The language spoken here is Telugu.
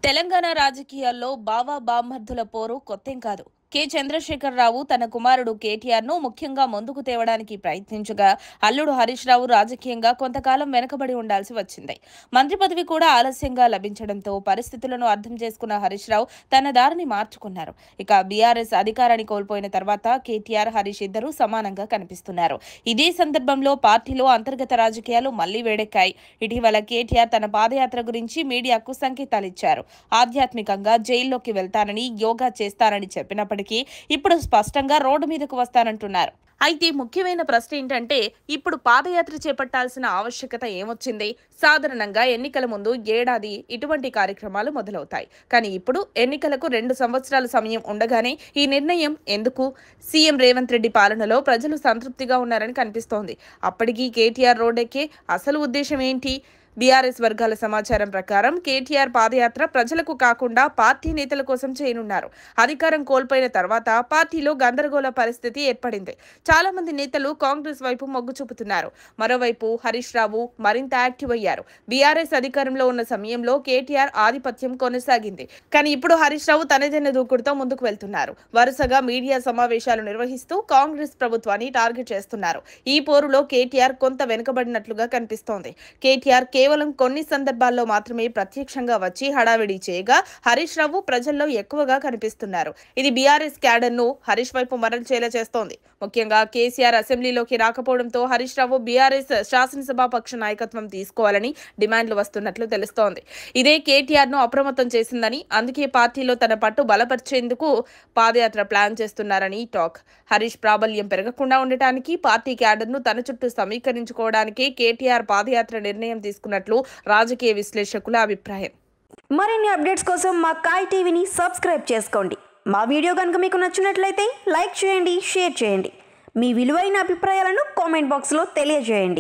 తెలంగాణ రాజకీయాల్లో బావా బామ్మర్దుల పోరు కొత్తేం కాదు. చంద్రశేఖరరావు తన కుమారుడు కేటీఆర్ను ముఖ్యంగా ముందుకు తేవడానికి ప్రయత్నించగా, అల్లుడు హరీష్ రావు రాజకీయంగా కొంతకాలం వెనుకబడి ఉండాల్సి వచ్చింది. మంత్రి పదవి కూడా ఆలస్యంగా లభించడంతో పరిస్థితులను అర్థం చేసుకున్న హరీష్ రావు తన దారిని మార్చుకున్నారు. ఇక బీఆర్ఎస్ అధికారాన్ని కోల్పోయిన తర్వాత కేటీఆర్, హరీష్ ఇద్దరూ సమానంగా కనిపిస్తున్నారు. ఇదే సందర్భంలో పార్టీలో అంతర్గత రాజకీయాలు మళ్లీ వేడెక్కాయి. ఇటీవల కేటీఆర్ తన పాదయాత్ర గురించి మీడియాకు సంకేతాలిచ్చారు. ఆధ్యాత్మికంగా జైల్లోకి వెళ్తానని, యోగా చేస్తానని చెప్పినప్పటికీ ఇప్పుడు స్పష్టంగా రోడ్డు మీదకు వస్తానంటున్నారు. అయితే ముఖ్యమైన ప్రశ్న ఏంటంటే, ఇప్పుడు పాదయాత్ర చేపట్టాల్సిన ఆవశ్యకత ఏమొచ్చింది? సాధారణంగా ఎన్నికల ముందు ఏడాది ఇటువంటి కార్యక్రమాలు మొదలవుతాయి. కానీ ఇప్పుడు ఎన్నికలకు 2 సంవత్సరాల సమయం ఉండగానే ఈ నిర్ణయం ఎందుకు? సీఎం రేవంత్ రెడ్డి పాలనలో ప్రజలు సంతృప్తిగా ఉన్నారని కనిపిస్తోంది. అప్పటికీ కేటీఆర్ రోడ్డెక్కే అసలు ఉద్దేశం ఏంటి? బీఆర్ఎస్ వర్గాల సమాచారం ప్రకారం కేటీఆర్ పాదయాత్ర ప్రజలకు కాకుండా పార్టీ నేతల కోసం చేయనున్నారు. అధికారం కోల్పోయిన తర్వాత పార్టీలో గందరగోళ పరిస్థితి ఏర్పడింది. చాలా మంది నేతలు కాంగ్రెస్ వైపు మొగ్గు చూపుతున్నారు. మరోవైపు హరీష్ రావు మరింత యాక్టివ్ అయ్యారు. బీఆర్ఎస్ అధికారంలో ఉన్న సమయంలో కేటీఆర్ ఆధిపత్యం కొనసాగింది. కానీ ఇప్పుడు హరీష్ రావు తనదైన దూకుడుతో ముందుకు వెళ్తున్నారు. వరుసగా మీడియా సమావేశాలు నిర్వహిస్తూ కాంగ్రెస్ ప్రభుత్వాన్ని టార్గెట్ చేస్తున్నారు. ఈ పోరులో కేటీఆర్ కొంత వెనుకబడినట్లుగా కనిపిస్తోంది. కేటీఆర్ కేవలం కొన్ని సందర్భాల్లో మాత్రమే ప్రత్యక్షంగా వచ్చి హడావిడి చేయగా, హరీష్ రావు ప్రజల్లో ఎక్కువగా కనిపిస్తున్నారు. ఇది బీఆర్ఎస్ క్యాడర్ ను హరీష్ వైపు మరల్చేలా చేస్తోంది. ముఖ్యంగా కేసీఆర్ అసెంబ్లీలోకి రాకపోవడంతో హరీష్ రావు బీఆర్ఎస్ శాసనసభాపక్ష నాయకత్వం తీసుకోవాలని డిమాండ్లు వస్తున్నట్లు తెలుస్తోంది. ఇదే కేటీఆర్ ను అప్రమత్తం చేసిందని, అందుకే పార్టీలో తన పట్టు బలపరిచేందుకు పాదయాత్ర ప్లాన్ చేస్తున్నారని టాక్. హరీష్ ప్రాబల్యం పెరగకుండా ఉండటానికి, పార్టీ క్యాడర్ ను తన చుట్టూ సమీకరించుకోవడానికే కేటీఆర్ పాదయాత్ర నిర్ణయం తీసుకున్నట్లు రాజకీయ విశ్లేషకుల అభిప్రాయం. మరిన్ని అప్డేట్స్ కోసం మా కాయ్ టీవీని సబ్స్క్రైబ్ చేసుకోండి. మా వీడియో కనుక మీకు నచ్చినట్లయితే లైక్ చేయండి, షేర్ చేయండి. మీ విలువైన అభిప్రాయాలను కామెంట్ బాక్స్లో తెలియజేయండి.